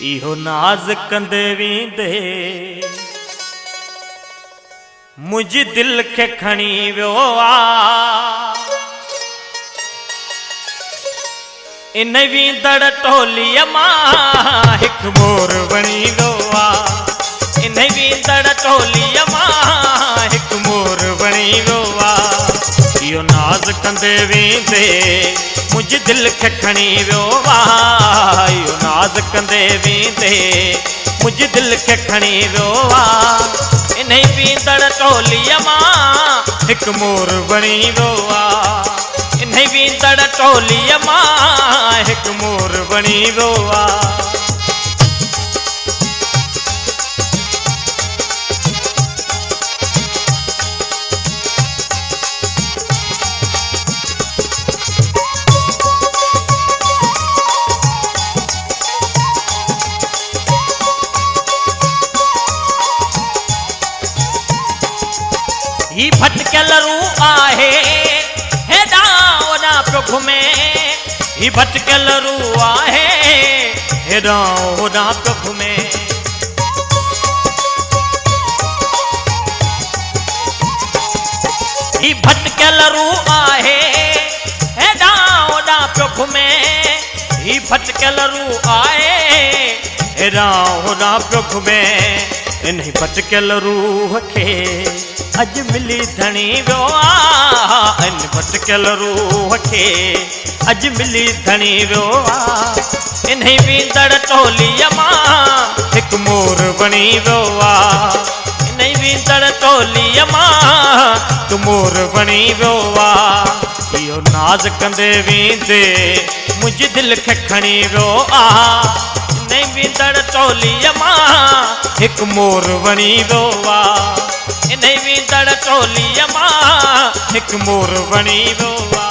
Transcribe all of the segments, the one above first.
इहो नाज कंदे वींदे मुझ दिल के खणी वियो आ। इन वींदड़ टोलीअ मां हिक मोर बणी वियो आ। इन वींदड़ टोलीअ मां हिक मोर बणी वियो आ। इहो नाज कंदे वींदे मुझ दिल के खणी वियो आ। इहो नाज कंदे वींदे मुझ दिल के खणी वियो आ। इन वींदड़ टोलीअ मां हिक मोर बणी वियो आ। इन वींदड़ टोलीअ मां हिक मोर बणी वियो आ। ही भटकल रूह आहे हेॾा होॾा पियो घुमे। ही भटकल रूह आहे हेॾा होॾा पियो घुमे। ही भटकल रूह आहे हेॾा होॾा पियो घुमे। ही भटकल रूह आहे हेॾा होॾा पियो घुमे। इन भटकल रूह खे अज मिली धणी वियो आ। इन भटकल रूह खे अज मिली धणी वियो आ। इन वींदड़ टोलीअ मां हिक मोर बणी वियो आ। इन वींदड़ टोलीअ मां हिक मोर बणी वियो आ। इहो नाज कंदे वींदे मुझ दिल खे खणी वियो आ। इन वींदड़ टोलीअ मां हिक मोर बणी वियो आ। इन वींदड़ टोलीअ मां हिक मोर बणी वियो आ।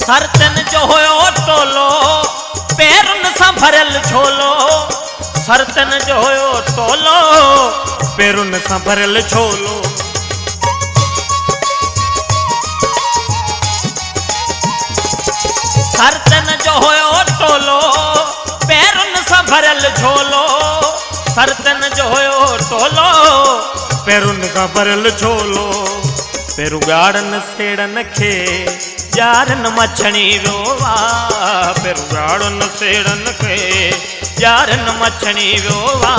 सरतन जो हुयो टोलो पेरुनि सां भरियल झोलो। सरतन जो हुयो टोलो पेरुनि सां भरियल झोलो। सरतन जो हुयो टोलो पेरुनि सां भरियल झोलो। सरतन जो हुयो टोलो पेरुनि सां भरियल झोलो। पेरू ॻाढ़नि सेड़नि खे यारनि मां छणी वियो आ। पेरू ॻाढ़नि सेड़नि खे यारनि मां छणी वियो आ।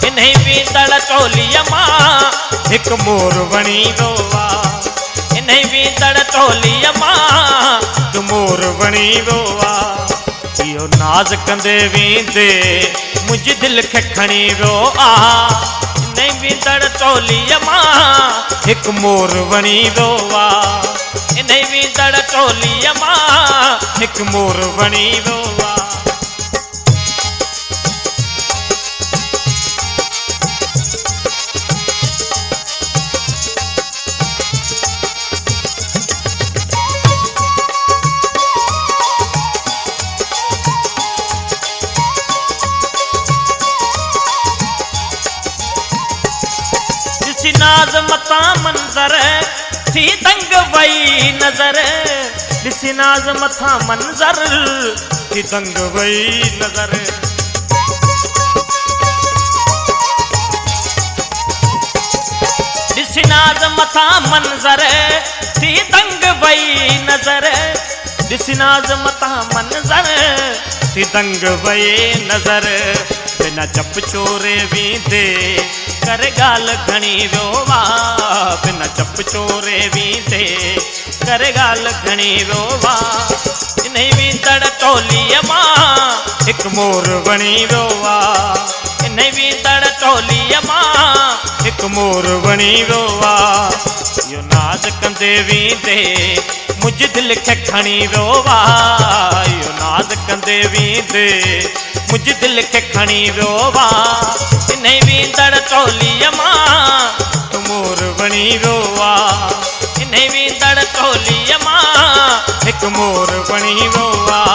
इन वींदड़ टोलीअ मां हिक मोर बणी वियो आ। इन वींदड़ टोलीअ मां हिक मोर बणी वियो आ। इहो नाज कंदे वींदे मुझ दिल खे खणी वियो आ। इन वींदड़ टोलीअ मां हिक मोर बणी वियो आ। इन वींदड़ टोलीअ मां हिक मोर बणी वियो आ। ॾिसी नाज़ मतां मंज़र थी दंग वई नज़र। ॾिसी नाज़ मथां मंज़र थी दंग वई नज़र। ॾिसी नाज़ मथां मंज़र थी दंग वई नज़र। ॾिसी नाज़ मथां मंज़र थी दंग वई नज़र। बिना चप चोरे वींदे करे ॻाल्हि घणी वियो आ। बिना चप चोरे वींदे करे ॻाल्हि घणी वियो आ। इन वींदड़ टोलीअ मां हिक मोर बणी वियो आ। इन वींदड़ टोलीअ मां हिक मोर बणी वियो आ। इहो नाज कंदे वींदे मुझ दिल खे खणी वियो आ। इहो नाज कंदे वींदे मुझ दिल के खणी वियो वा इन वींदड़ टोलीअ मां तू मोर बणी वियो वा इन वींदड़ टोलीअ मां मोर बणी वियो आ